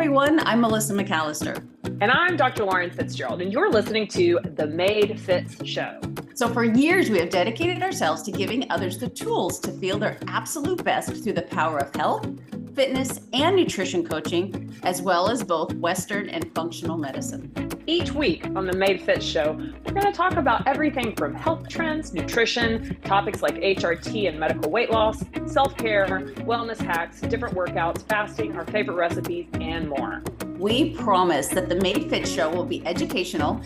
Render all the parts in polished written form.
everyone. I'm Melissa McAllister. And I'm Dr. Lauren Fitzgerald, and you're listening to the Made Fitz Show. So for years, we have dedicated ourselves to giving others the tools to feel their absolute best through the power of health, fitness, and nutrition coaching, as well as both Western and functional medicine. Each week on the Made Fitz Show, we're going to talk about everything from health trends, nutrition, topics like HRT and medical weight loss, self-care, wellness hacks, different workouts, fasting, our favorite recipes, and more. We promise that the Made Fitz Show will be educational,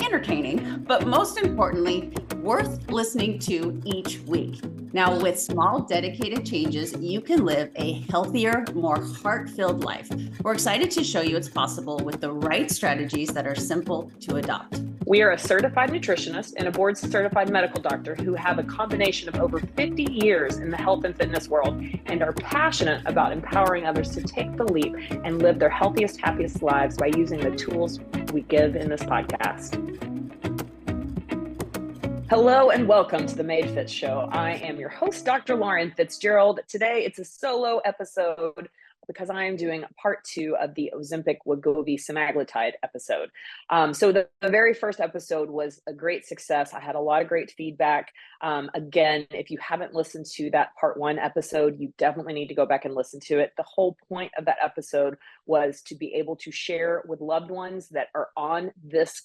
entertaining, but most importantly, worth listening to each week. Now, with small, dedicated changes, you can live a healthier, more heart-filled life. We're excited to show you it's possible with the right strategies that are simple to adopt. We are a certified nutritionist and a board-certified medical doctor who have a combination of over 50 years in the health and fitness world and are passionate about empowering others to take the leap and live their healthiest, happiest lives by using the tools we give in this podcast. Hello and welcome to the Made Fitz Show. I am your host, Dr. Lauren Fitzgerald. Today it's a solo episode because I am doing part 2 of the Ozempic Wegovy Semaglutide episode. So the very first episode was a great success. I had a lot of great feedback. Again, if you haven't listened to that part 1 episode, you definitely need to go back and listen to it. The whole point of that episode was to be able to share with loved ones that are on this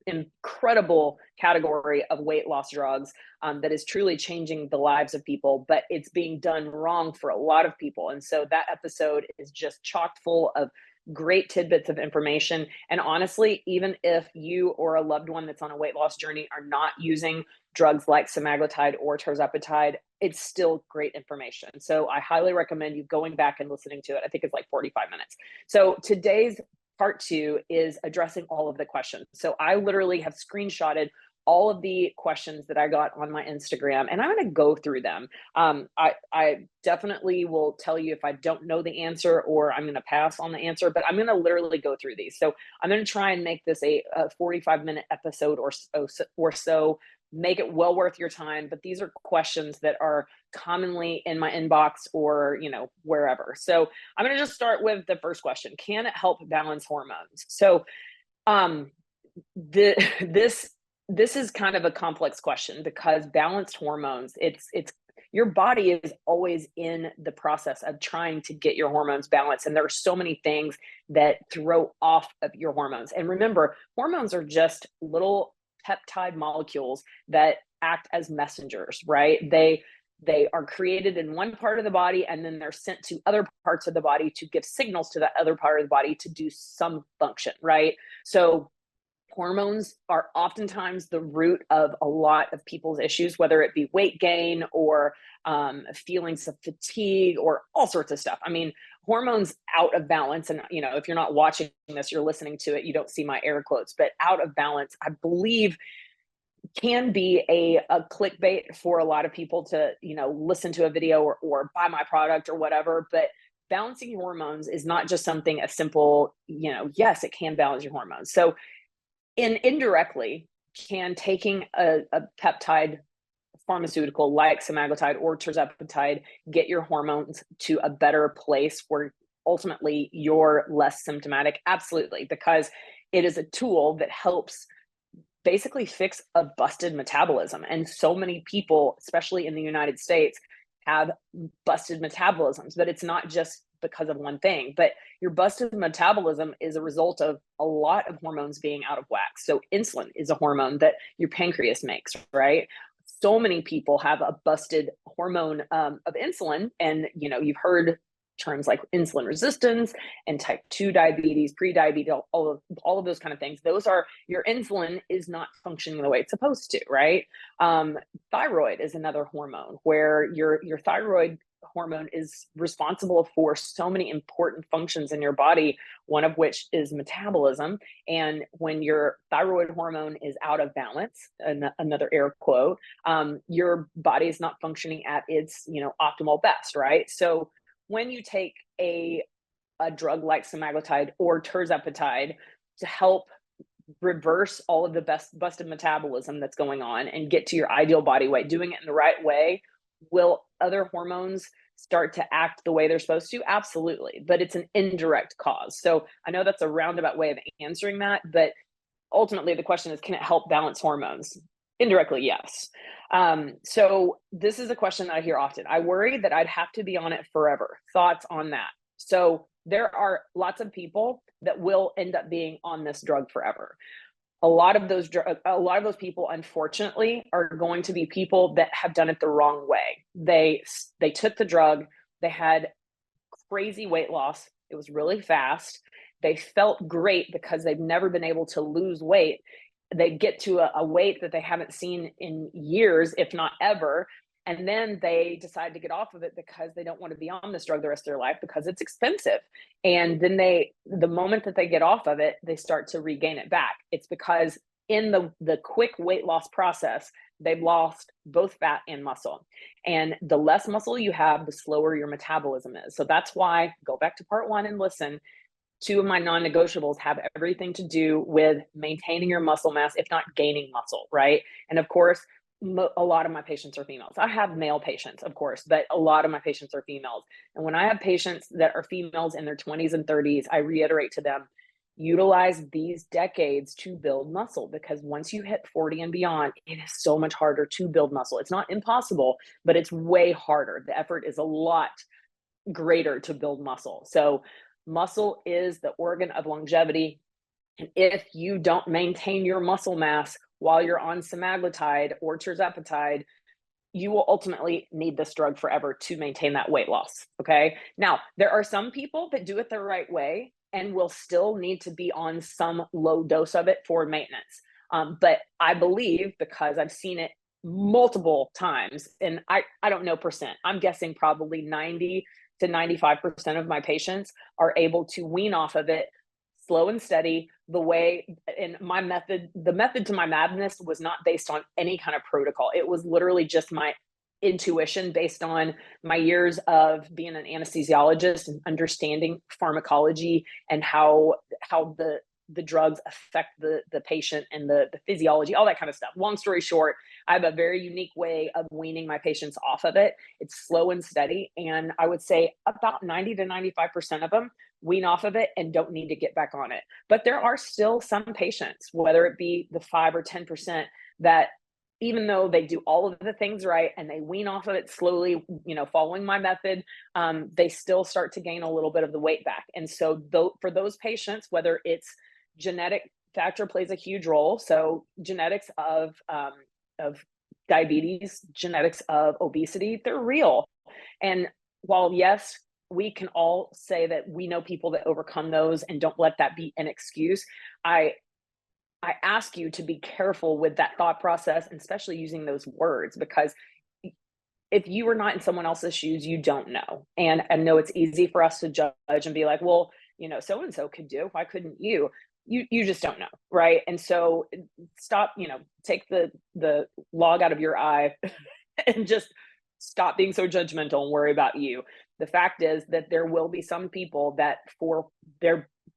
incredible category of weight loss drugs that is truly changing the lives of people, but it's being done wrong for a lot of people. And so that episode is just chock full of great tidbits of information. And honestly, even if you or a loved one that's on a weight loss journey are not using drugs like semaglutide or tirzepatide, it's still great information. So I highly recommend you going back and listening to it. I think it's like 45 minutes. So today's part 2 is addressing all of the questions. So I literally have screenshotted all of the questions that I got on my Instagram, and I'm going to go through them. I definitely will tell you if I don't know the answer or I'm going to pass on the answer, but I'm going to literally go through these. So I'm going to try and make this a 45-minute episode or so. Make it well worth your time. But these are questions that are commonly in my inbox or, wherever. So I'm going to just start with the first question. Can it help balance hormones? So this is kind of a complex question because balanced hormones, it's your body is always in the process of trying to get your hormones balanced. And there are so many things that throw off of your hormones. And remember, hormones are just little peptide molecules that act as messengers, right? They are created in one part of the body and then they're sent to other parts of the body to give signals to that other part of the body to do some function, right? So hormones are oftentimes the root of a lot of people's issues, whether it be weight gain or feelings of fatigue or all sorts of stuff. I mean, hormones out of balance, and if you're not watching this, you're listening to it, you don't see my air quotes, but out of balance, I believe can be a clickbait for a lot of people to, listen to a video or buy my product or whatever. But balancing hormones is not just something as simple, yes, it can balance your hormones. So indirectly, can taking a peptide pharmaceutical like semaglutide or tirzepatide get your hormones to a better place where ultimately you're less symptomatic? Absolutely, because it is a tool that helps basically fix a busted metabolism. And so many people, especially in the United States, have busted metabolisms, but it's not just because of one thing, but your busted metabolism is a result of a lot of hormones being out of whack. So insulin is a hormone that your pancreas makes, right? So many people have a busted hormone of insulin, and you've heard terms like insulin resistance and type 2 diabetes, pre-diabetes, all of those kind of things. Those are, your insulin is not functioning the way it's supposed to, right? Thyroid is another hormone where your thyroid hormone is responsible for so many important functions in your body, one of which is metabolism. And when your thyroid hormone is out of balance, another air quote, your body is not functioning at its optimal best, right? So when you take a drug like semaglutide or tirzepatide to help reverse all of the busted metabolism that's going on and get to your ideal body weight, doing it in the right way, will other hormones start to act the way they're supposed to? Absolutely, but it's an indirect cause. So I know that's a roundabout way of answering that, but ultimately the question is, can it help balance hormones? Indirectly, yes. So this is a question that I hear often. I worry that I'd have to be on it forever. Thoughts on that? So there are lots of people that will end up being on this drug forever. A lot of those people, unfortunately, are going to be people that have done it the wrong way. They took the drug, they had crazy weight loss. It was really fast. They felt great because they've never been able to lose weight. They get to a weight that they haven't seen in years, if not ever. And then they decide to get off of it because they don't want to be on this drug the rest of their life because it's expensive. And then the moment that they get off of it, they start to regain it back. It's because in the quick weight loss process, they've lost both fat and muscle. And the less muscle you have, the slower your metabolism is. So that's why, go back to part 1 and listen. 2 of my non-negotiables have everything to do with maintaining your muscle mass, if not gaining muscle, right? And of course, a lot of my patients are females. I have male patients, of course, but a lot of my patients are females. And when I have patients that are females in their 20s and 30s, I reiterate to them, utilize these decades to build muscle, because once you hit 40 and beyond, it is so much harder to build muscle. It's not impossible, but it's way harder. The effort is a lot greater to build muscle. So muscle is the organ of longevity. And if you don't maintain your muscle mass while you're on semaglutide or tirzepatide, you will ultimately need this drug forever to maintain that weight loss. Okay. Now, there are some people that do it the right way and will still need to be on some low dose of it for maintenance. But I believe, because I've seen it multiple times, and I don't know percent, I'm guessing probably 90 to 95% of my patients are able to wean off of it slow and steady. The way, and my method, the method to my madness was not based on any kind of protocol. It was literally just my intuition based on my years of being an anesthesiologist and understanding pharmacology and how the drugs affect the patient and the physiology, all that kind of stuff. Long story short, I have a very unique way of weaning my patients off of it. It's slow and steady. And I would say about 90 to 95% of them wean off of it and don't need to get back on it. But there are still some patients, whether it be the 5 or 10%, that even though they do all of the things right and they wean off of it slowly, following my method, they still start to gain a little bit of the weight back. And so for those patients, whether it's genetic factor plays a huge role. So genetics of diabetes, genetics of obesity, they're real. And while yes, we can all say that we know people that overcome those and don't let that be an excuse, I ask you to be careful with that thought process, and especially using those words, because if you are not in someone else's shoes, you don't know. And I know it's easy for us to judge and be like, well, so-and-so could do, why couldn't you? You just don't know, right? And so stop, take the log out of your eye and just stop being so judgmental and worry about you. The fact is that there will be some people that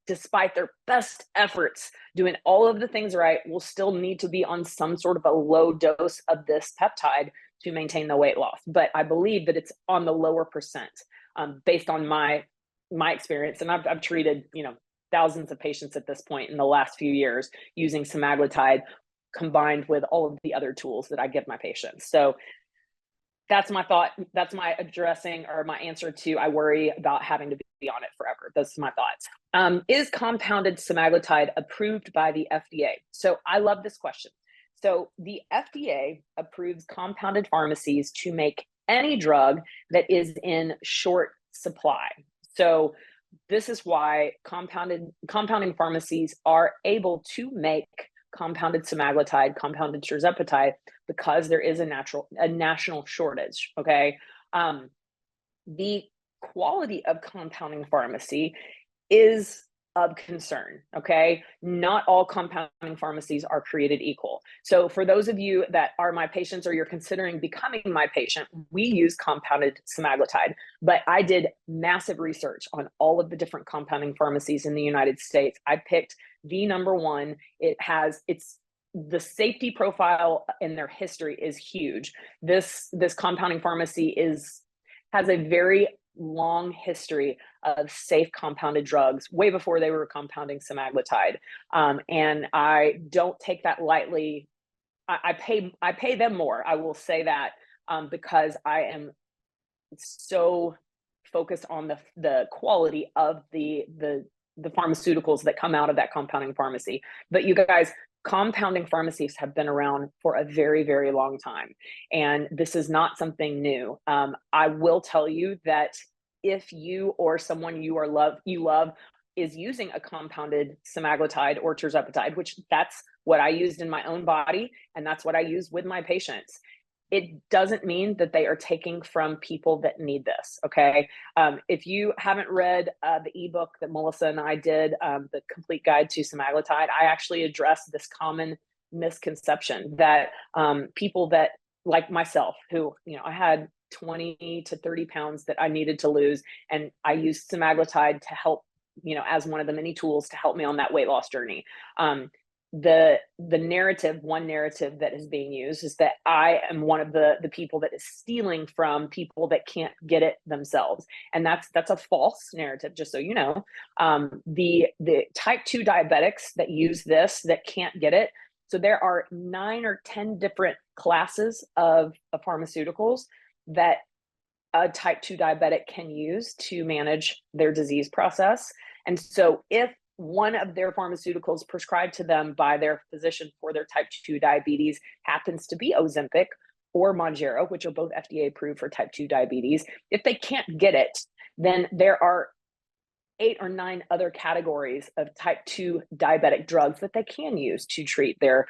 despite their best efforts doing all of the things right, will still need to be on some sort of a low dose of this peptide to maintain the weight loss. But I believe that it's on the lower percent, based on my experience. And I've treated, thousands of patients at this point in the last few years using semaglutide combined with all of the other tools that I give my patients. So that's my thought. That's my addressing, or my answer to, I worry about having to be on it forever. Those are my thoughts. Is compounded semaglutide approved by the FDA? So I love this question. So the FDA approves compounded pharmacies to make any drug that is in short supply. So this is why compounding pharmacies are able to make compounded semaglutide, compounded tirzepatide, because there is a national shortage. Okay. The quality of compounding pharmacy is of concern. Okay. Not all compounding pharmacies are created equal. So for those of you that are my patients, or you're considering becoming my patient, we use compounded semaglutide, but I did massive research on all of the different compounding pharmacies in the United States. I picked the number one. The safety profile in their history is huge. This compounding pharmacy has a very long history of safe compounded drugs way before they were compounding semaglutide. And I don't take that lightly. I pay them more. I will say that, because I am so focused on the quality of the pharmaceuticals that come out of that compounding pharmacy. But you guys, compounding pharmacies have been around for a very, very long time, and this is not something new. I will tell you that if you or someone you love is using a compounded semaglutide or tirzepatide, which that's what I used in my own body, and that's what I use with my patients, it doesn't mean that they are taking from people that need this. Okay. If you haven't read the ebook that Melissa and I did, the complete guide to semaglutide, I actually address this common misconception that people that, like myself, who, I had 20 to 30 pounds that I needed to lose, and I used semaglutide to help, as one of the many tools to help me on that weight loss journey. The one narrative that is being used is that I am one of the people that is stealing from people that can't get it themselves, and that's a false narrative. Just so you know, the type 2 diabetics that use this that can't get it. So there are 9 or 10 different classes of pharmaceuticals that a type 2 diabetic can use to manage their disease process. And so if one of their pharmaceuticals prescribed to them by their physician for their type 2 diabetes happens to be Ozempic or Mounjaro, which are both FDA approved for type 2 diabetes, if they can't get it, then there are 8 or 9 other categories of type 2 diabetic drugs that they can use to treat their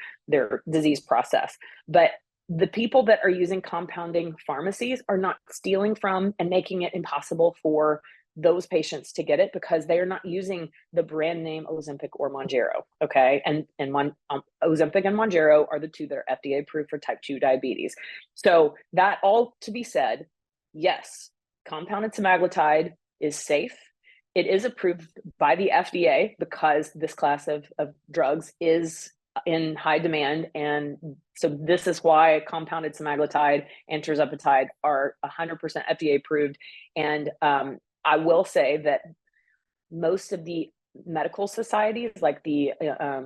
disease process. But the people that are using compounding pharmacies are not stealing from and making it impossible for those patients to get it, because they are not using the brand name Ozempic or Mounjaro. Okay. And Ozempic and Mounjaro are the 2 that are FDA approved for type 2 diabetes. So that all to be said, yes, compounded semaglutide is safe. It is approved by the FDA because this class of drugs is in high demand. And so this is why compounded semaglutide and tirzepatide are 100% FDA approved. And I will say that most of the medical societies, like the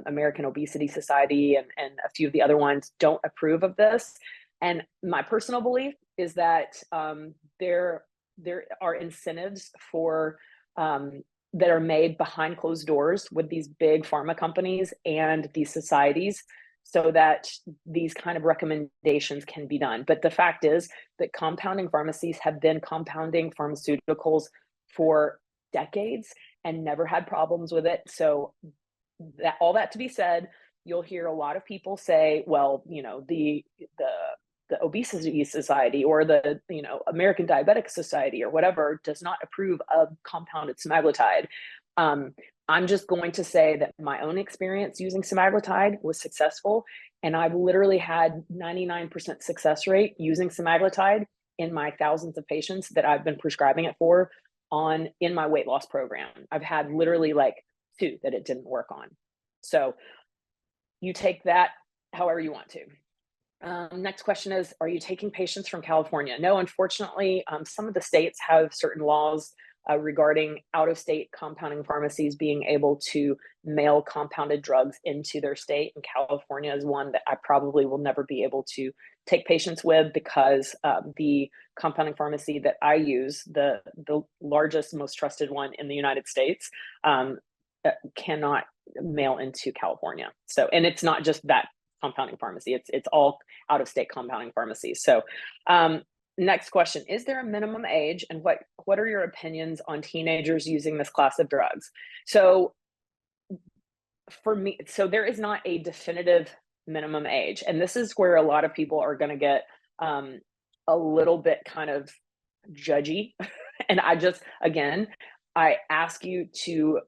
American Obesity Society and a few of the other ones, don't approve of this. And my personal belief is that there are incentives for that are made behind closed doors with these big pharma companies and these societies, so that these kind of recommendations can be done. But the fact is that compounding pharmacies have been compounding pharmaceuticals for decades and never had problems with it. So that, all that to be said, you'll hear a lot of people say, well, the Obesity Society or the American Diabetic Society or whatever does not approve of compounded semaglutide. I'm just going to say that my own experience using semaglutide was successful, and I've literally had 99% success rate using semaglutide in my thousands of patients that I've been prescribing it for in my weight loss program. I've had literally like 2 that it didn't work on. So you take that however you want to. Next question is, are you taking patients from California? No, unfortunately, some of the states have certain laws regarding out-of-state compounding pharmacies being able to mail compounded drugs into their state. And California is one that I probably will never be able to take patients with, because the compounding pharmacy that I use, the largest, most trusted one in the United States, cannot mail into California. So, and it's not just that compounding pharmacy, it's all out-of-state compounding pharmacies. So next question, is there a minimum age, and what are your opinions on teenagers using this class of drugs? So for me, so there is not a definitive minimum age, and this is where a lot of people are going to get a little bit kind of judgy. And I ask you to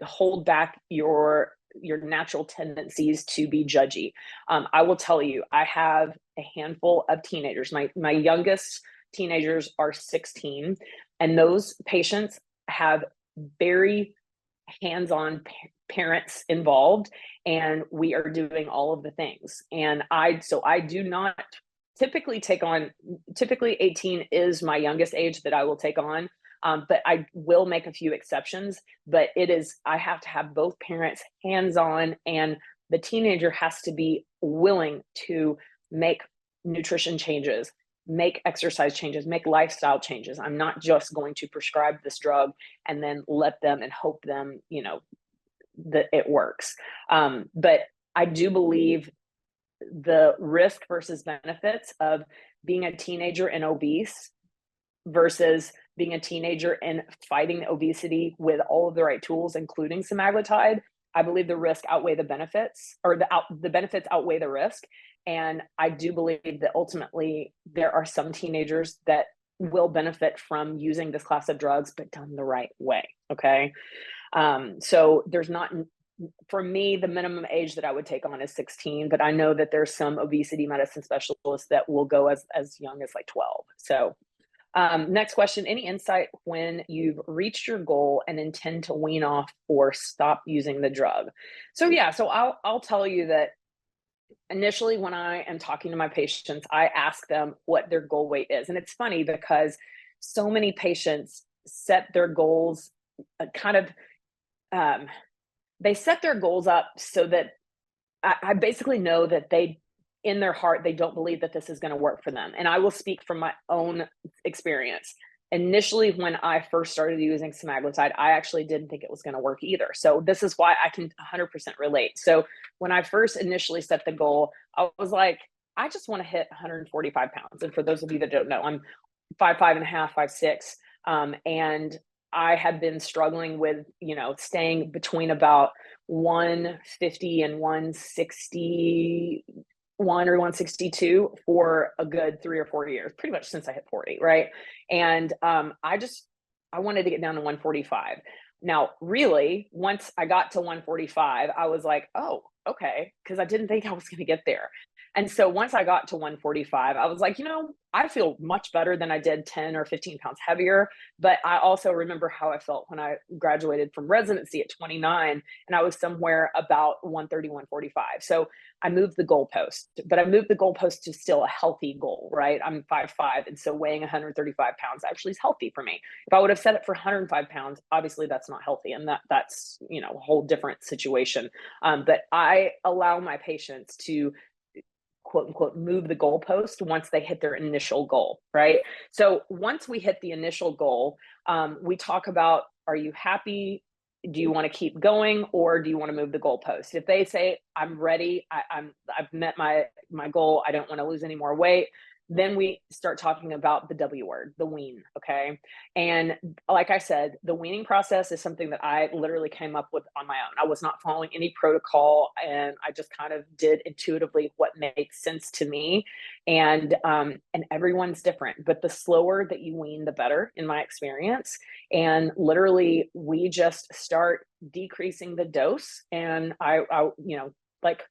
hold back your natural tendencies to be judgy. I will tell you, I have a handful of teenagers. My youngest teenagers are 16, and those patients have very hands-on parents involved, and we are doing all of the things. And I do not typically 18 is my youngest age that I will take on. But I will make a few exceptions, but I have to have both parents hands-on, and the teenager has to be willing to make nutrition changes, make exercise changes, make lifestyle changes. I'm not just going to prescribe this drug and then let them and hope them, that it works. But I do believe the risk versus benefits of being a teenager and obese versus being a teenager and fighting obesity with all of the right tools, including semaglutide, I believe the risk outweigh the benefits, or the benefits outweigh the risk. And I do believe that ultimately there are some teenagers that will benefit from using this class of drugs, but done the right way. Okay. So there's not, for me, the minimum age that I would take on is 16, but I know that there's some obesity medicine specialists that will go as young as like 12. So next question, any insight when you've reached your goal and intend to wean off or stop using the drug? So yeah, so I'll tell you that initially when I am talking to my patients, I ask them what their goal weight is. And it's funny because so many patients set their goals they set their goals up so that I basically know that in their heart, they don't believe that this is going to work for them. And I will speak from my own experience. Initially, when I first started using semaglutide, I actually didn't think it was going to work either. So this is why I can 100% relate. So when I first initially set the goal, I was like, I just want to hit 145 pounds. And for those of you that don't know, I'm 5'5.5", 5'6", and I had been struggling with, staying between about 150 and 161 or 162 for a good 3 or 4 years, pretty much since I hit 40, right? And I wanted to get down to 145. Now, really, once I got to 145, I was like, oh, okay, because I didn't think I was going to get there. And so once I got to 145, I was like, I feel much better than I did 10 or 15 pounds heavier. But I also remember how I felt when I graduated from residency at 29, and I was somewhere about 130, 145. So I moved the goalpost, but I moved the goalpost to still a healthy goal, right? I'm 5'5", and so weighing 135 pounds actually is healthy for me. If I would have set it for 105 pounds, obviously that's not healthy, and that's a whole different situation. But I allow my patients to quote unquote move the goalpost once they hit their initial goal, right? So once we hit the initial goal, we talk about, are you happy? Do you want to keep going, or do you want to move the goalpost? If they say, I'm ready, I've met my goal, I don't want to lose any more weight, then we start talking about the W word, the wean, okay? And like I said, the weaning process is something that I literally came up with on my own. I was not following any protocol, and I just kind of did intuitively what makes sense to me. And everyone's different, but the slower that you wean, the better, in my experience. And literally, we just start decreasing the dose. And I like,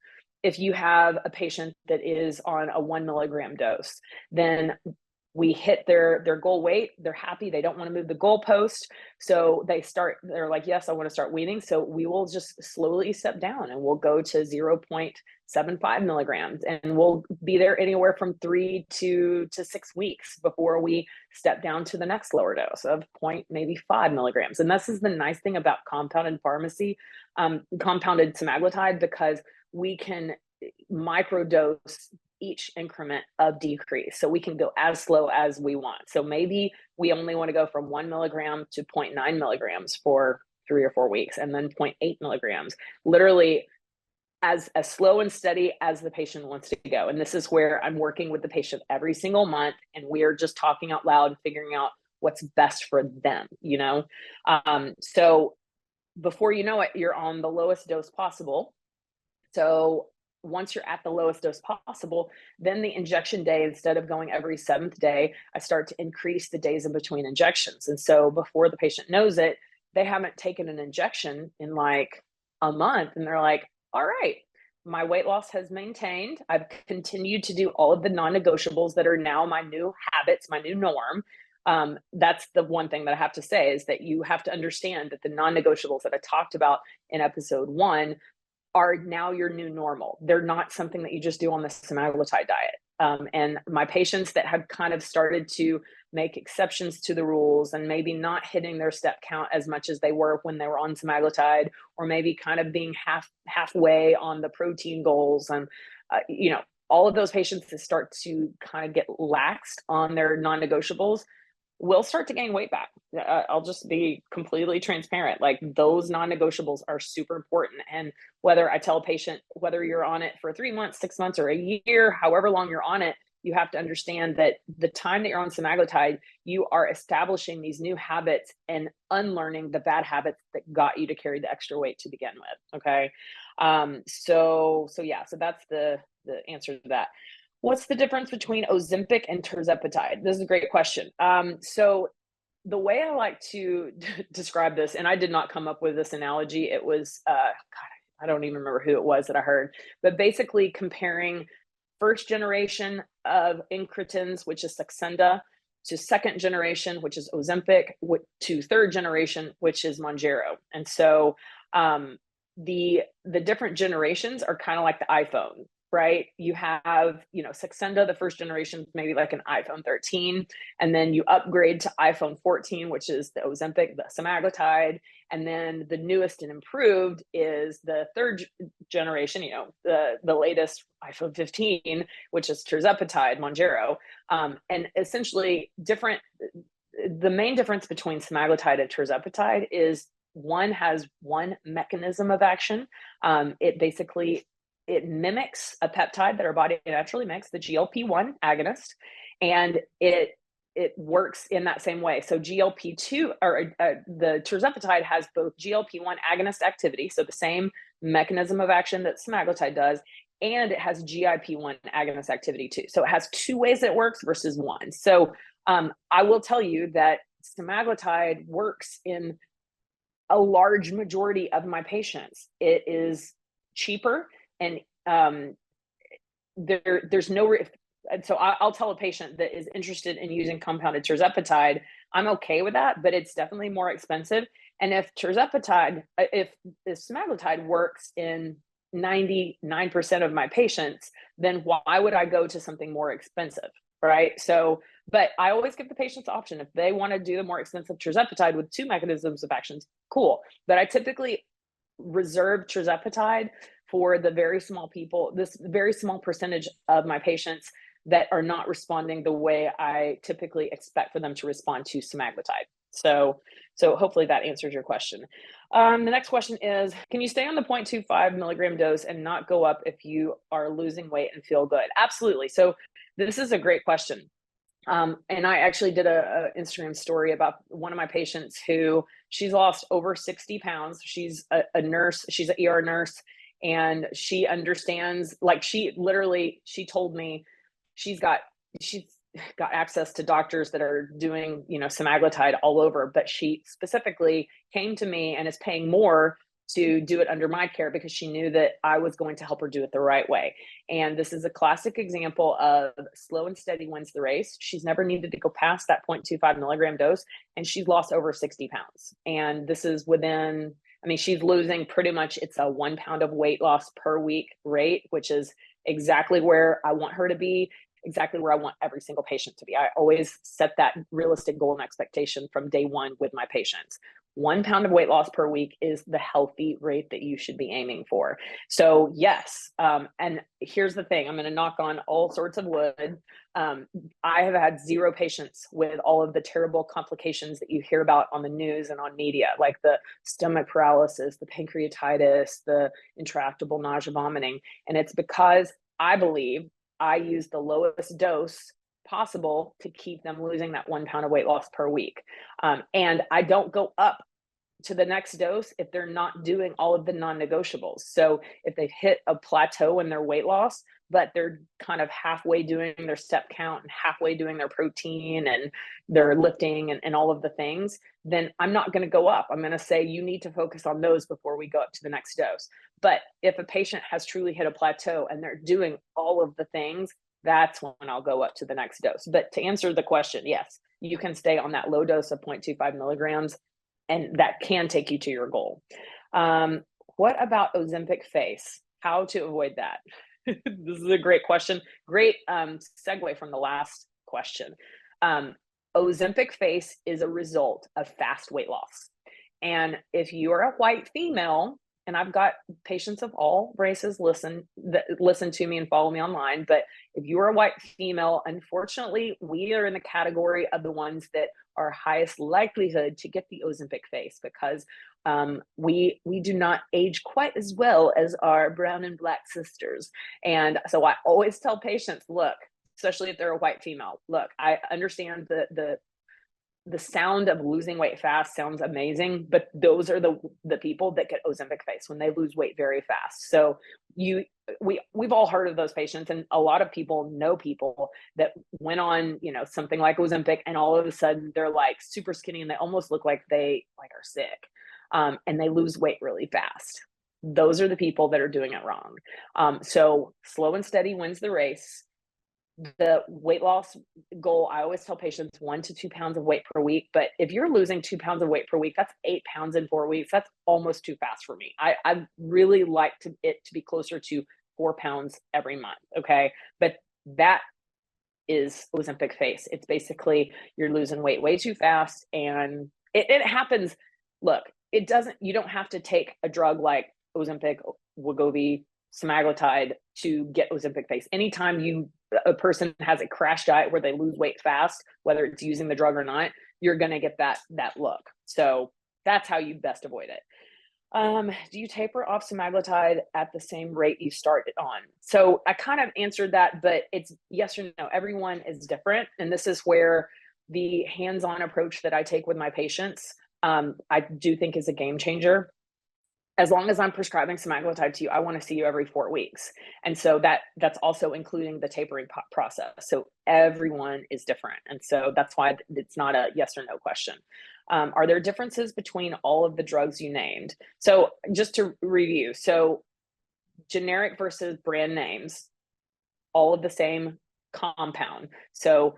if you have a patient that is on a 1 milligram dose, then we hit their goal weight. They're happy. They don't want to move the goalpost. So they're like, yes, I want to start weaning. So we will just slowly step down, and we'll go to 0.75 milligrams. And we'll be there anywhere from 3 to 6 weeks before we step down to the next lower dose of maybe 5 milligrams. And this is the nice thing about compounded semaglutide, because we can microdose each increment of decrease. So we can go as slow as we want. So maybe we only want to go from 1 milligram to 0.9 milligrams for 3 or 4 weeks, and then 0.8 milligrams, literally as slow and steady as the patient wants to go. And this is where I'm working with the patient every single month, and we're just talking out loud and figuring out what's best for them, So before you know it, you're on the lowest dose possible. So once you're at the lowest dose possible, then the injection day, instead of going every 7th day, I start to increase the days in between injections. And so before the patient knows it, they haven't taken an injection in like a month, and they're like, all right, my weight loss has maintained. I've continued to do all of the non-negotiables that are now my new habits, my new norm. That's the one thing that I have to say, is that you have to understand that the non-negotiables that I talked about in episode 1 are now your new normal. They're not something that you just do on the semaglutide diet. And my patients that have kind of started to make exceptions to the rules and maybe not hitting their step count as much as they were when they were on semaglutide, or maybe kind of being halfway on the protein goals, and all of those patients that start to kind of get laxed on their non-negotiables will start to gain weight back. I'll just be completely transparent. Like, those non-negotiables are super important. And whether I tell a patient, whether you're on it for 3 months, 6 months, or a year, however long you're on it, you have to understand that the time that you're on semaglutide, you are establishing these new habits and unlearning the bad habits that got you to carry the extra weight to begin with. Okay. So that's the answer to that. What's the difference between Ozempic and tirzepatide? This is a great question. So the way I like to describe this, and I did not come up with this analogy, it was, I don't even remember who it was that I heard, but basically comparing first generation of incretins, which is Saxenda, to second generation, which is Ozempic, to third generation, which is Mounjaro. And so the different generations are kind of like the iPhone, right? You have, Saxenda, the first generation, maybe like an iPhone 13, and then you upgrade to iPhone 14, which is the Ozempic, the semaglutide, and then the newest and improved is the third generation, the latest iPhone 15, which is tirzepatide, Mounjaro, and essentially the main difference between semaglutide and tirzepatide is one has one mechanism of action. It mimics a peptide that our body naturally makes, the GLP-1 agonist, and it works in that same way. So GLP-2, or the tirzepatide, has both GLP-1 agonist activity, so the same mechanism of action that semaglutide does, and it has GIP-1 agonist activity too. So it has two ways that it works versus one. So I will tell you that semaglutide works in a large majority of my patients. It is cheaper, and there's no. And so I'll tell a patient that is interested in using compounded tirzepatide, I'm okay with that, but it's definitely more expensive. And if semaglutide works in 99% of my patients, then why would I go to something more expensive, right? So, but I always give the patients the option. If they want to do the more expensive tirzepatide with two mechanisms of actions, cool. But I typically reserve tirzepatide for the very small people, this very small percentage of my patients that are not responding the way I typically expect for them to respond to semaglutide. So hopefully that answers your question. The next question is, can you stay on the 0.25 milligram dose and not go up if you are losing weight and feel good? Absolutely. So this is a great question. And I actually did a Instagram story about one of my patients who she's lost over 60 pounds. She's a nurse. She's an ER nurse, and she understands, like, she told me she's got access to doctors that are doing, semaglutide all over, but she specifically came to me and is paying more to do it under my care because she knew that I was going to help her do it the right way. And this is a classic example of slow and steady wins the race. She's never needed to go past that 0.25 milligram dose, and she's lost over 60 pounds. And this is she's losing pretty much, it's a 1 pound of weight loss per week rate, which is exactly where I want her to be, exactly where I want every single patient to be. I always set that realistic goal and expectation from day one with my patients. 1 pound of weight loss per week is the healthy rate that you should be aiming for. So yes, and here's the thing, I'm going to knock on all sorts of wood. I have had 0 patients with all of the terrible complications that you hear about on the news and on media, like the stomach paralysis, the pancreatitis, the intractable nausea, vomiting. And it's because I believe I use the lowest dose possible to keep them losing that 1 pound of weight loss per week. And I don't go up to the next dose if they're not doing all of the non-negotiables. So if they've hit a plateau in their weight loss, but they're kind of halfway doing their step count and halfway doing their protein and their lifting and all of the things, then I'm not going to go up. I'm going to say you need to focus on those before we go up to the next dose. But if a patient has truly hit a plateau and they're doing all of the things, that's when I'll go up to the next dose. But to answer the question, yes, you can stay on that low dose of 0.25 milligrams, and that can take you to your goal. What about Ozempic face? How to avoid that? This is a great question. Great segue from the last question. Ozempic face is a result of fast weight loss. And if you are a white female, and I've got patients of all races listen to me and follow me online, but if you are a white female, unfortunately, we are in the category of the ones that are highest likelihood to get the Ozempic face, because we do not age quite as well as our brown and black sisters. And so I always tell patients, look, especially if they're a white female, look, I understand the sound of losing weight fast sounds amazing, but those are the people that get Ozempic face when they lose weight very fast. So we've all heard of those patients, and a lot of people know people that went on, something like Ozempic, and all of a sudden they're like super skinny and they almost look like they are sick, and they lose weight really fast. Those are the people that are doing it wrong. So slow and steady wins the race. The weight loss goal, I always tell patients 1 to 2 pounds of weight per week. But if you're losing 2 pounds of weight per week, that's 8 pounds in 4 weeks. That's almost too fast for me. I really like it to be closer to 4 pounds every month. Okay. But that is Ozempic face. It's basically you're losing weight way too fast. And it happens. Look, you don't have to take a drug like Ozempic, Wegovy, Semaglutide to get Ozempic face. Anytime a person has a crash diet where they lose weight fast, whether it's using the drug or not, you're going to get that look. So that's how you best avoid it. Do you taper off Semaglutide at the same rate you started on? So I kind of answered that, but it's yes or no. Everyone is different. And this is where the hands-on approach that I take with my patients, I do think is a game changer. As long as I'm prescribing Semaglutide to you, I want to see you every 4 weeks. And so that's also including the tapering process. So everyone is different. And so that's why it's not a yes or no question. Are there differences between all of the drugs you named? So just to review, so generic versus brand names, all of the same compound. So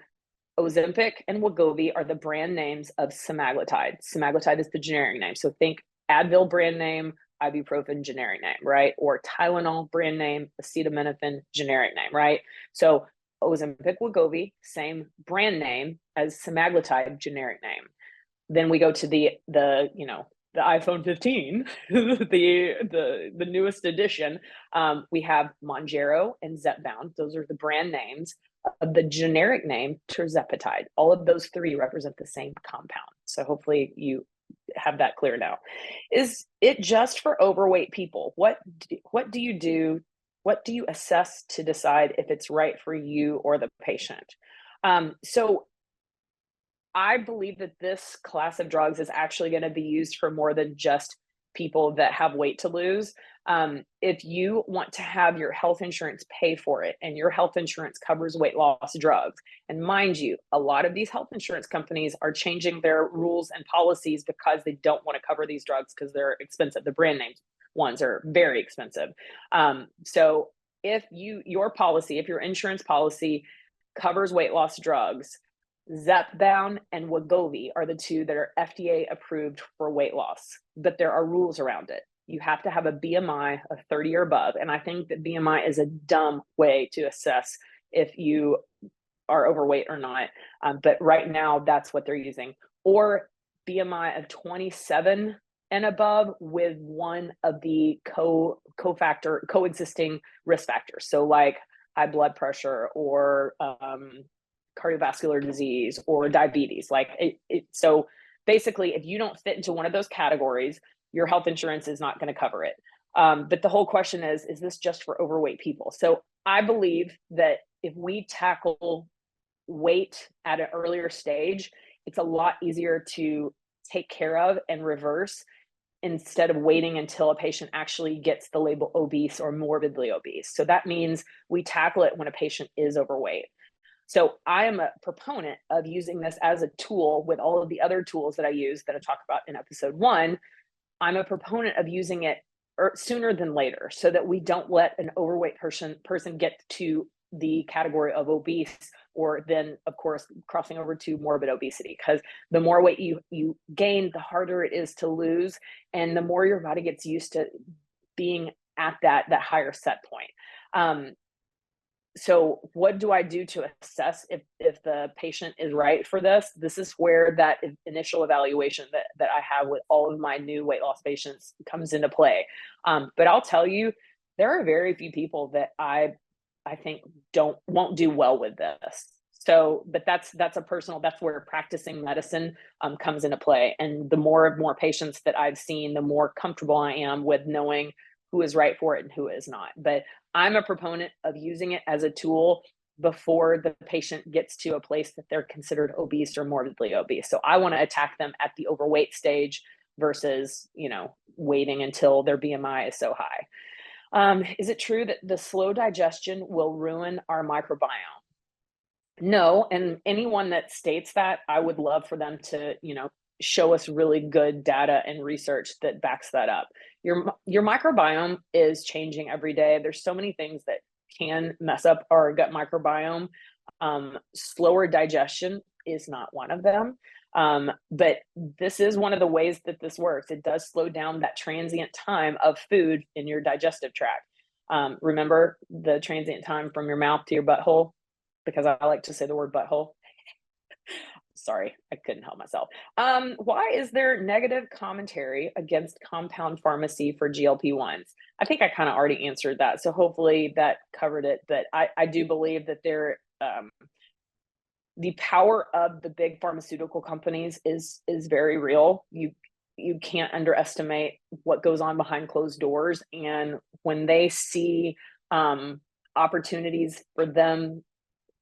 Ozempic and Wegovy are the brand names of Semaglutide. Semaglutide is the generic name. So think Advil brand name, ibuprofen generic name, right? Or Tylenol brand name, acetaminophen generic name, right? So Ozempic, Wegovy, same brand name as Semaglutide generic name. Then we go to the iPhone 15, the newest edition. We have Mounjaro and Zepbound. Those are the brand names of the generic name tirzepatide. All of those three represent the same compound. So hopefully you have that clear now. Is it just for overweight people? What do you do? What do you assess to decide if it's right for you or the patient? So I believe that this class of drugs is actually going to be used for more than just people that have weight to lose. If you want to have your health insurance pay for it, and your health insurance covers weight loss drugs, and mind you, a lot of these health insurance companies are changing their rules and policies because they don't want to cover these drugs because they're expensive. The brand name ones are very expensive. So if your insurance policy covers weight loss drugs, Zepbound and Wegovy are the two that are FDA approved for weight loss, but there are rules around it. You have to have a BMI of 30 or above. And I think that BMI is a dumb way to assess if you are overweight or not. But right now, that's what they're using. Or BMI of 27 and above with one of the coexisting risk factors. So like high blood pressure or cardiovascular disease or diabetes. So basically, if you don't fit into one of those categories, your health insurance is not going to cover it. But the whole question is this just for overweight people? So I believe that if we tackle weight at an earlier stage, it's a lot easier to take care of and reverse instead of waiting until a patient actually gets the label obese or morbidly obese. So that means we tackle it when a patient is overweight. So I am a proponent of using this as a tool with all of the other tools that I use that I talk about in episode 1. I'm a proponent of using it sooner than later so that we don't let an overweight person get to the category of obese, or then of course crossing over to morbid obesity, because the more weight you gain, the harder it is to lose, and the more your body gets used to being at that higher set point. So what do I do to assess if the patient is right for this? This is where that initial evaluation that I have with all of my new weight loss patients comes into play. But I'll tell you, there are very few people that I think won't do well with this. So, but that's where practicing medicine comes into play. And the more patients that I've seen, the more comfortable I am with knowing who is right for it and who is not. But I'm a proponent of using it as a tool before the patient gets to a place that they're considered obese or morbidly obese. So I want to attack them at the overweight stage versus, waiting until their BMI is so high. Is it true that the slow digestion will ruin our microbiome? No, and anyone that states that, I would love for them to, show us really good data and research that backs that up. Your microbiome is changing every day. There's so many things that can mess up our gut microbiome. Slower digestion is not one of them. But this is one of the ways that this works. It does slow down that transient time of food in your digestive tract. Remember the transient time from your mouth to your butthole? Because I like to say the word butthole. Sorry, I couldn't help myself. Why is there negative commentary against compound pharmacy for GLP-1s? I think I kind of already answered that. So hopefully that covered it. But I do believe that the power of the big pharmaceutical companies is very real. You can't underestimate what goes on behind closed doors. And when they see opportunities for them,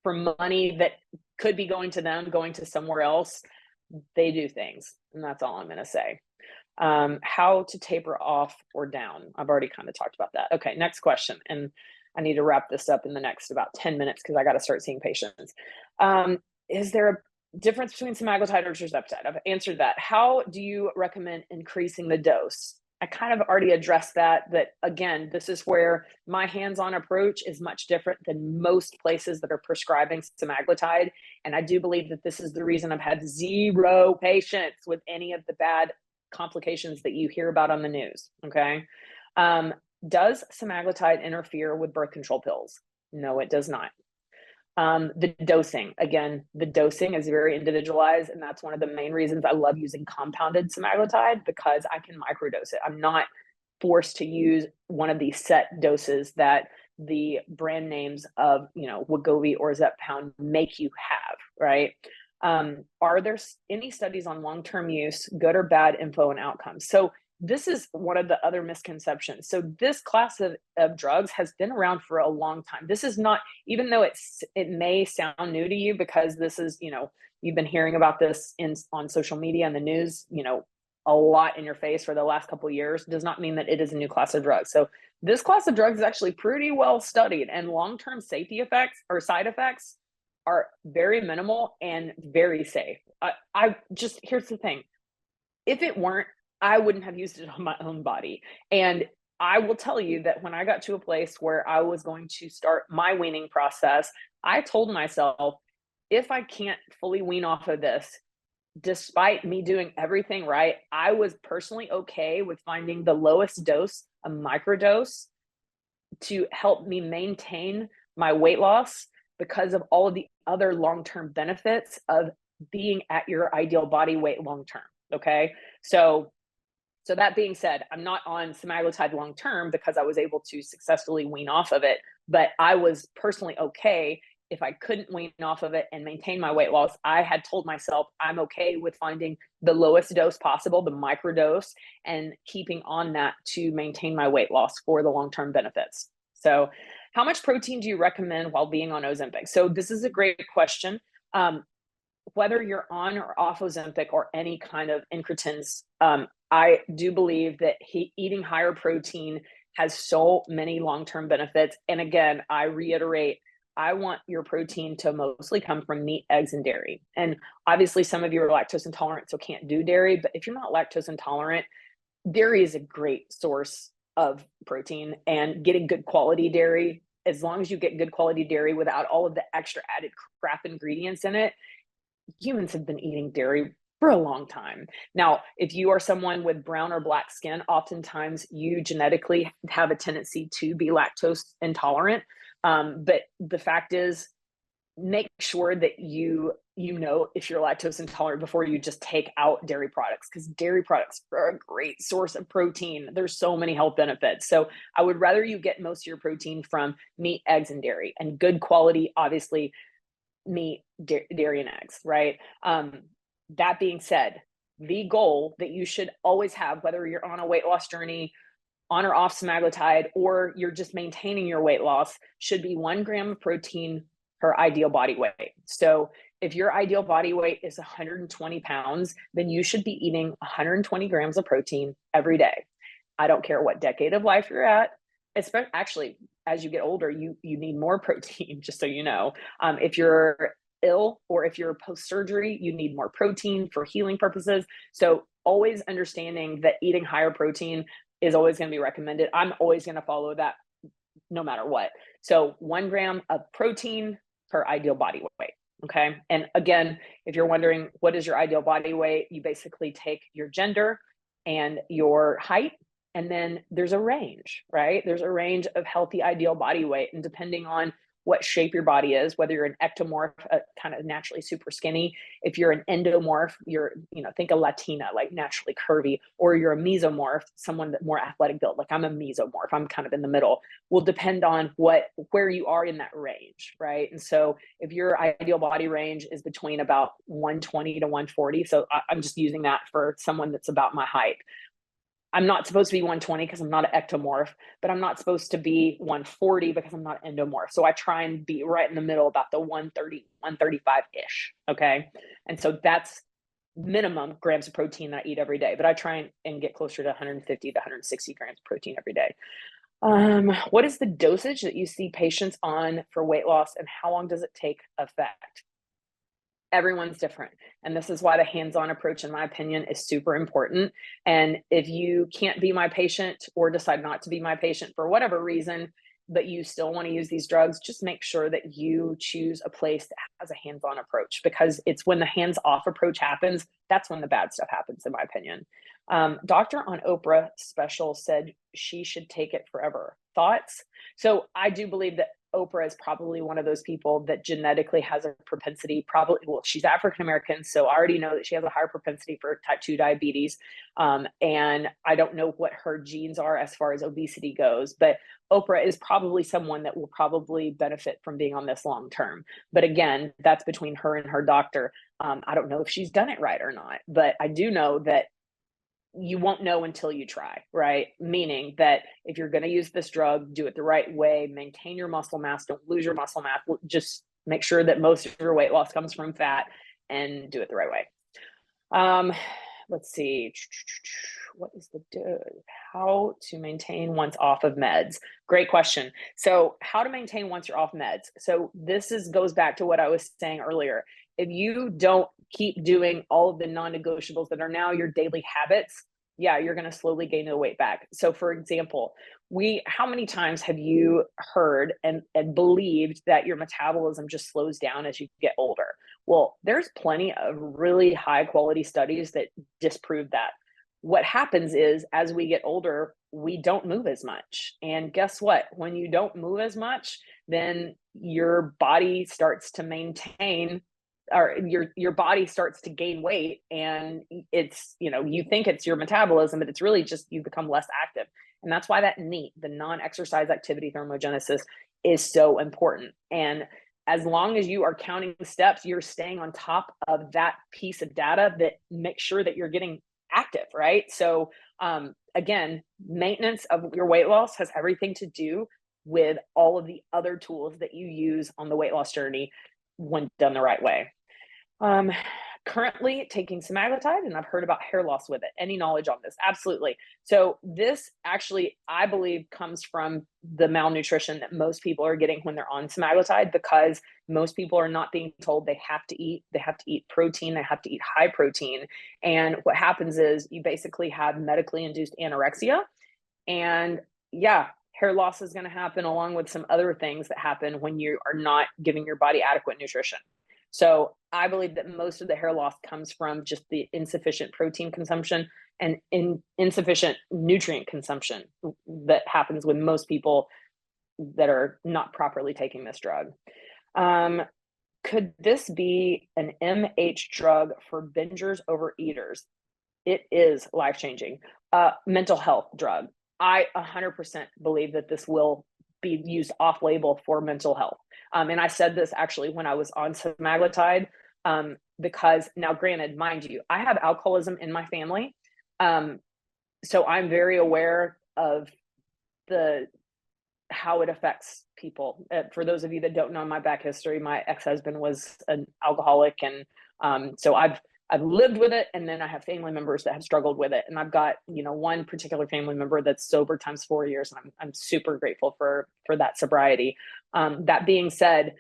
for money that could be going to them, going to somewhere else, they do things. And that's all I'm going to say. How to taper off or down. I've already kind of talked about that. Okay, next question. And I need to wrap this up in the next about 10 minutes because I got to start seeing patients. Is there a difference between semaglutide or tirzepatide? I've answered that. How do you recommend increasing the dose? I kind of already addressed that again, this is where my hands-on approach is much different than most places that are prescribing semaglutide. And I do believe that this is the reason I've had 0 patients with any of the bad complications that you hear about on the news. Okay. Does semaglutide interfere with birth control pills? No, it does not. The dosing, again, the dosing is very individualized. And that's one of the main reasons I love using compounded semaglutide, because I can microdose it. I'm not forced to use one of these set doses that the brand names of, Wegovy or Zepbound make you have, right? Are there any studies on long-term use, good or bad info and outcomes? So this is one of the other misconceptions. So this class of drugs has been around for a long time. This is not, even though it may sound new to you because this is, you've been hearing about this on social media and the news, a lot in your face for the last couple of years, does not mean that it is a new class of drugs. So this class of drugs is actually pretty well studied, and long-term safety effects or side effects are very minimal and very safe. Here's the thing. If it weren't, I wouldn't have used it on my own body. And I will tell you that when I got to a place where I was going to start my weaning process, I told myself, if I can't fully wean off of this, despite me doing everything right, I was personally okay with finding the lowest dose, a microdose, to help me maintain my weight loss because of all of the other long-term benefits of being at your ideal body weight long-term. Okay. So that being said, I'm not on semaglutide long-term because I was able to successfully wean off of it, but I was personally okay if I couldn't wean off of it and maintain my weight loss. I had told myself I'm okay with finding the lowest dose possible, the microdose, and keeping on that to maintain my weight loss for the long-term benefits. So how much protein do you recommend while being on Ozempic? So this is a great question. Whether you're on or off Ozempic or any kind of incretins, I do believe that eating higher protein has so many long-term benefits. And again, I reiterate, I want your protein to mostly come from meat, eggs, and dairy. And obviously some of you are lactose intolerant, so can't do dairy. But if you're not lactose intolerant, dairy is a great source of protein, and getting good quality dairy, as long as you get good quality dairy without all of the extra added crap ingredients in it. Humans have been eating dairy for a long time. Now, if you are someone with brown or black skin, oftentimes you genetically have a tendency to be lactose intolerant. But the fact is, make sure that you know if you're lactose intolerant before you just take out dairy products, because dairy products are a great source of protein. There's so many health benefits. So I would rather you get most of your protein from meat, eggs, and dairy, and good quality, obviously, meat, dairy, and eggs, right? That being said, the goal that you should always have, whether you're on a weight loss journey, on or off semaglutide, or you're just maintaining your weight loss, should be 1 gram of protein per ideal body weight. So if your ideal body weight is 120 pounds, then you should be eating 120 grams of protein every day. I don't care what decade of life you're at. Especially, actually, as you get older, you need more protein, just so you know. If you're ill or if you're post-surgery, you need more protein for healing purposes. So always understanding that eating higher protein is always going to be recommended. I'm always going to follow that no matter what. So 1 gram of protein per ideal body weight. Okay. And again, if you're wondering what is your ideal body weight, you basically take your gender and your height, and then there's a range, right? There's a range of healthy ideal body weight. And depending on what shape your body is, whether you're an ectomorph, kind of naturally super skinny, if you're an endomorph, you're, think a Latina, like naturally curvy, or you're a mesomorph, someone that more athletic built, like I'm a mesomorph, I'm kind of in the middle, will depend on where you are in that range, right? And so if your ideal body range is between about 120 to 140, so I'm just using that for someone that's about my height. I'm not supposed to be 120 because I'm not an ectomorph, but I'm not supposed to be 140 because I'm not endomorph. So I try and be right in the middle, about the 130, 135-ish, okay? And so that's minimum grams of protein that I eat every day, but I try and get closer to 150 to 160 grams of protein every day. What is the dosage that you see patients on for weight loss, and how long does it take effect? Everyone's different. And this is why the hands-on approach, in my opinion, is super important. And if you can't be my patient or decide not to be my patient for whatever reason, but you still want to use these drugs, just make sure that you choose a place that has a hands-on approach, because it's when the hands-off approach happens, that's when the bad stuff happens, in my opinion. Doctor on Oprah special said she should take it forever. Thoughts? So I do believe that Oprah is probably one of those people that genetically has a propensity, she's African-American, so I already know that she has a higher propensity for type 2 diabetes. And I don't know what her genes are as far as obesity goes, but Oprah is probably someone that will probably benefit from being on this long term. But again, that's between her and her doctor. I don't know if she's done it right or not, but I do know that you won't know until you try, right? Meaning that if you're going to use this drug, do it the right way, maintain your muscle mass, don't lose your muscle mass, just make sure that most of your weight loss comes from fat, and do it the right way. Let's see. What is how to maintain once off of meds? Great question. So how to maintain once you're off meds. So this goes back to what I was saying earlier. If you don't keep doing all of the non-negotiables that are now your daily habits, yeah, you're going to slowly gain the weight back. So for example, how many times have you heard and believed that your metabolism just slows down as you get older? Well, there's plenty of really high quality studies that disprove that. What happens is, as we get older, we don't move as much. And guess what? When you don't move as much, then your body starts to maintain, or your body starts to gain weight, and it's, you think it's your metabolism, but it's really just you become less active. And that's why that NEAT, the non-exercise activity thermogenesis, is so important. And as long as you are counting steps, you're staying on top of that piece of data that makes sure that you're getting active, right? So again, maintenance of your weight loss has everything to do with all of the other tools that you use on the weight loss journey when done the right way. Currently taking semaglutide, and I've heard about hair loss with it. Any knowledge on this? Absolutely. So this actually, I believe, comes from the malnutrition that most people are getting when they're on semaglutide, because most people are not being told they have to eat protein, they have to eat high protein. And what happens is you basically have medically induced anorexia, and yeah, hair loss is going to happen, along with some other things that happen when you are not giving your body adequate nutrition. So I believe that most of the hair loss comes from just the insufficient protein consumption and insufficient nutrient consumption that happens with most people that are not properly taking this drug. Could this be an MH drug for bingers over eaters? It is life-changing. Mental health drug. I 100% believe that this will be used off-label for mental health. And I said this actually when I was on semaglutide, because now, granted, mind you, I have alcoholism in my family. So I'm very aware of how it affects people. For those of you that don't know my back history, my ex-husband was an alcoholic, and so I've lived with it, and then I have family members that have struggled with it, and I've got one particular family member that's sober times 4 years, and I'm super grateful for that sobriety. That being said,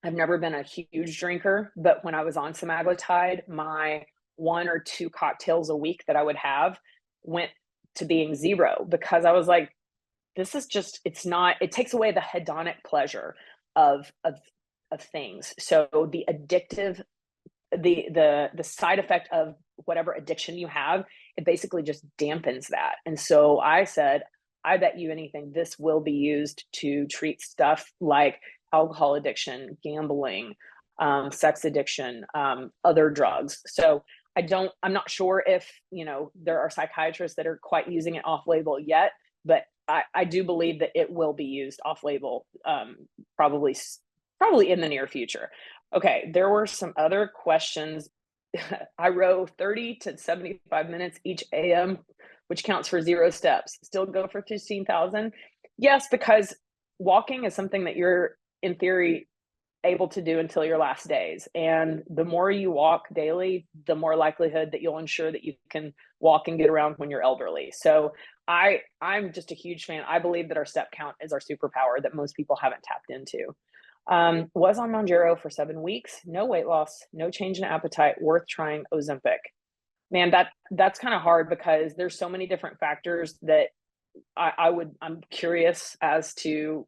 I've never been a huge drinker, but when I was on semaglutide, my 1 or 2 cocktails a week that I would have went to being 0, because I was like, this is just, it takes away the hedonic pleasure of things. So the addictive, the side effect of whatever addiction you have, it basically just dampens that. And so I said, I bet you anything this will be used to treat stuff like alcohol addiction, gambling, sex addiction, other drugs. So I'm not sure if, there are psychiatrists that are quite using it off label yet, but I do believe that it will be used off label, probably in the near future. Okay, there were some other questions. I row 30 to 75 minutes each AM, which counts for 0 steps. Still go for 15,000? Yes, because walking is something that you're, in theory, able to do until your last days. And the more you walk daily, the more likelihood that you'll ensure that you can walk and get around when you're elderly. So I'm just a huge fan. I believe that our step count is our superpower that most people haven't tapped into. Was on Mounjaro for 7 weeks, no weight loss, no change in appetite, worth trying Ozempic. Man, that's kind of hard, because there's so many different factors that I'm curious as to,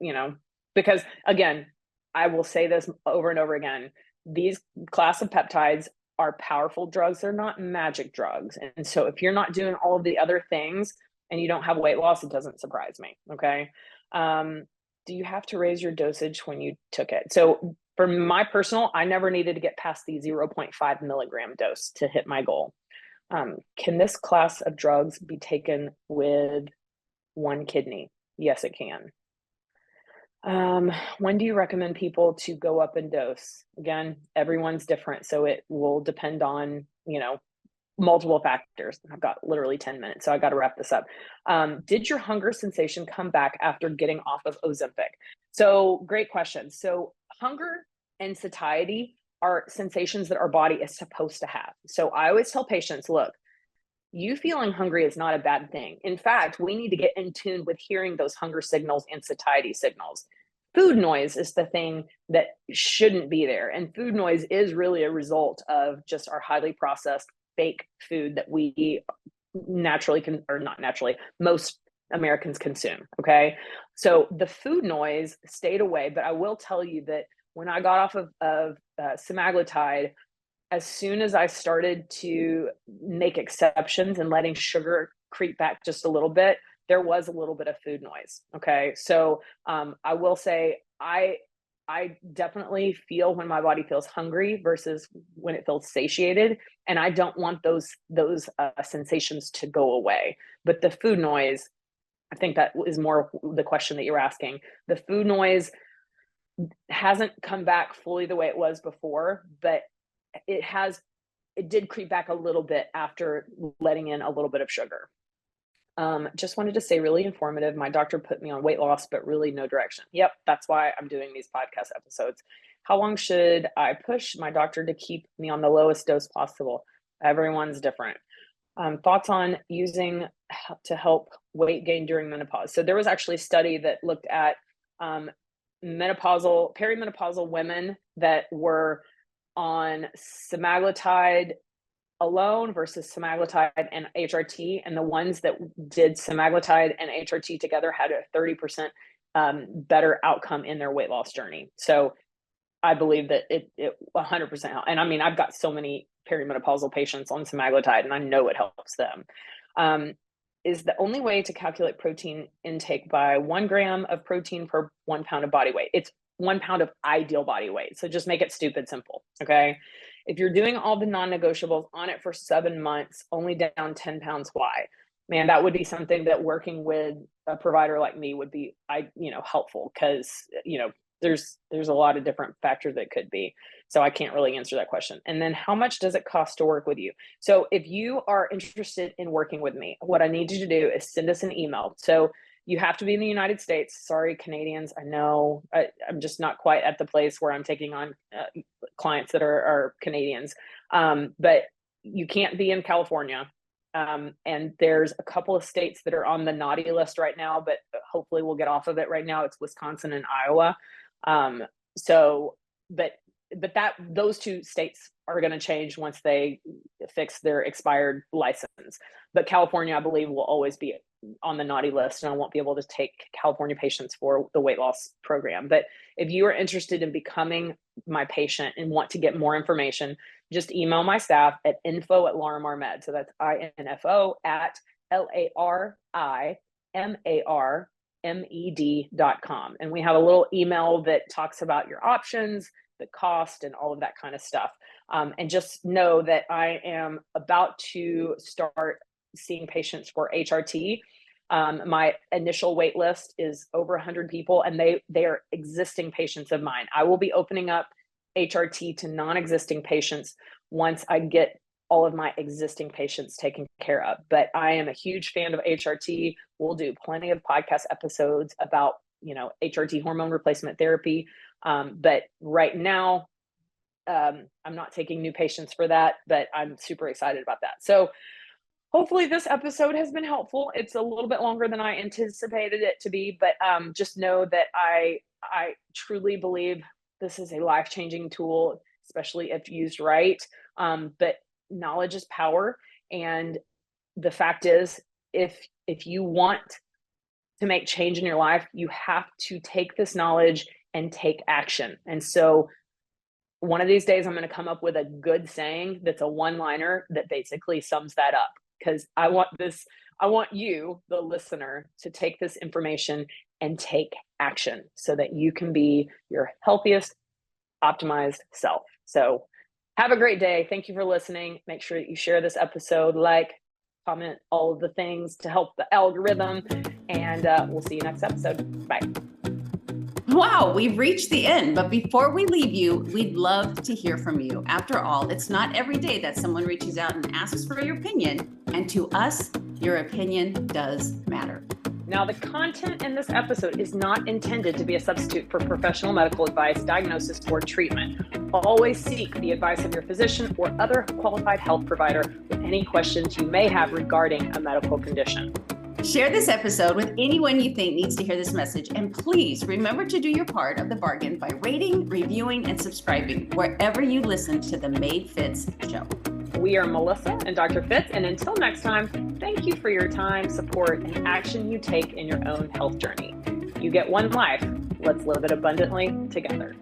because again, I will say this over and over again, these class of peptides are powerful drugs. They're not magic drugs. And so if you're not doing all of the other things and you don't have weight loss, it doesn't surprise me. Okay. Do you have to raise your dosage when you took it? So for my personal, I never needed to get past the 0.5 milligram dose to hit my goal. Can this class of drugs be taken with 1 kidney? Yes, it can. When do you recommend people to go up in dose? Again, everyone's different, so it will depend on, multiple factors. I've got literally 10 minutes, so I got to wrap this up. Did your hunger sensation come back after getting off of Ozempic? So great question. So hunger and satiety are sensations that our body is supposed to have. So I always tell patients, look, you feeling hungry is not a bad thing. In fact, we need to get in tune with hearing those hunger signals and satiety signals. Food noise is the thing that shouldn't be there. And food noise is really a result of just our highly processed fake food that we naturally or not naturally, most Americans consume. Okay. So the food noise stayed away, but I will tell you that when I got off of semaglutide, as soon as I started to make exceptions and letting sugar creep back just a little bit, there was a little bit of food noise. Okay. So I will say I definitely feel when my body feels hungry versus when it feels satiated. And I don't want those sensations to go away. But the food noise, I think that is more the question that you're asking. The food noise hasn't come back fully the way it was before, but it did creep back a little bit after letting in a little bit of sugar. Just wanted to say, really informative. My doctor put me on weight loss, but really no direction. Yep, that's why I'm doing these podcast episodes. How long should I push my doctor to keep me on the lowest dose possible? Everyone's different. Thoughts on using to help weight gain during menopause. So there was actually a study that looked at perimenopausal women that were on semaglutide alone versus semaglutide and HRT, and the ones that did semaglutide and HRT together had a 30% better outcome in their weight loss journey. So I believe that it 100% helps. And I mean, I've got so many perimenopausal patients on semaglutide, and I know it helps them. Is the only way to calculate protein intake by 1 gram of protein per 1 pound of body weight. It's 1 pound of ideal body weight. So just make it stupid simple. Okay. If you're doing all the non-negotiables on it for 7 months, only down 10 pounds, why? Man, that would be something that working with a provider like me would be, helpful, because, there's a lot of different factors that could be. So I can't really answer that question. And then how much does it cost to work with you? So if you are interested in working with me, what I need you to do is send us an email. So you have to be in the United States. Sorry, Canadians. I know I'm just not quite at the place where I'm taking on clients that are Canadians. But you can't be in California. And there's a couple of states that are on the naughty list right now, but hopefully we'll get off of it right now. It's Wisconsin and Iowa. But those 2 states are going to change once they fix their expired license. But California, I believe, will always be on the naughty list, and I won't be able to take California patients for the weight loss program. But if you are interested in becoming my patient and want to get more information, just email my staff at info@Larimar Med. So that's info@LARIMARMED.com. And we have a little email that talks about your options, the cost, and all of that kind of stuff. And just know that I am about to start seeing patients for HRT. My initial wait list is over 100 people, and they are existing patients of mine. I will be opening up HRT to non-existing patients once I get all of my existing patients taken care of. But I am a huge fan of HRT. We'll do plenty of podcast episodes about, HRT, hormone replacement therapy. But right now, I'm not taking new patients for that, but I'm super excited about that. So hopefully this episode has been helpful. It's a little bit longer than I anticipated it to be, but just know that I truly believe this is a life-changing tool, especially if used right. But knowledge is power. And the fact is, if you want to make change in your life, you have to take this knowledge and take action. And so one of these days, I'm going to come up with a good saying that's a one-liner that basically sums that up. Because I want you, the listener, to take this information and take action so that you can be your healthiest, optimized self. So have a great day. Thank you for listening. Make sure that you share this episode, comment, all of the things to help the algorithm. And we'll see you next episode. Bye. Wow, we've reached the end. But before we leave you, we'd love to hear from you. After all, it's not every day that someone reaches out and asks for your opinion. And to us, your opinion does matter. Now, the content in this episode is not intended to be a substitute for professional medical advice, diagnosis, or treatment. Always seek the advice of your physician or other qualified health provider with any questions you may have regarding a medical condition. Share this episode with anyone you think needs to hear this message. And please remember to do your part of the bargain by rating, reviewing, and subscribing wherever you listen to the Made Fitz show. We are Melissa and Dr. Fitz, and until next time, thank you for your time, support, and action you take in your own health journey. You get one life. Let's live it abundantly together.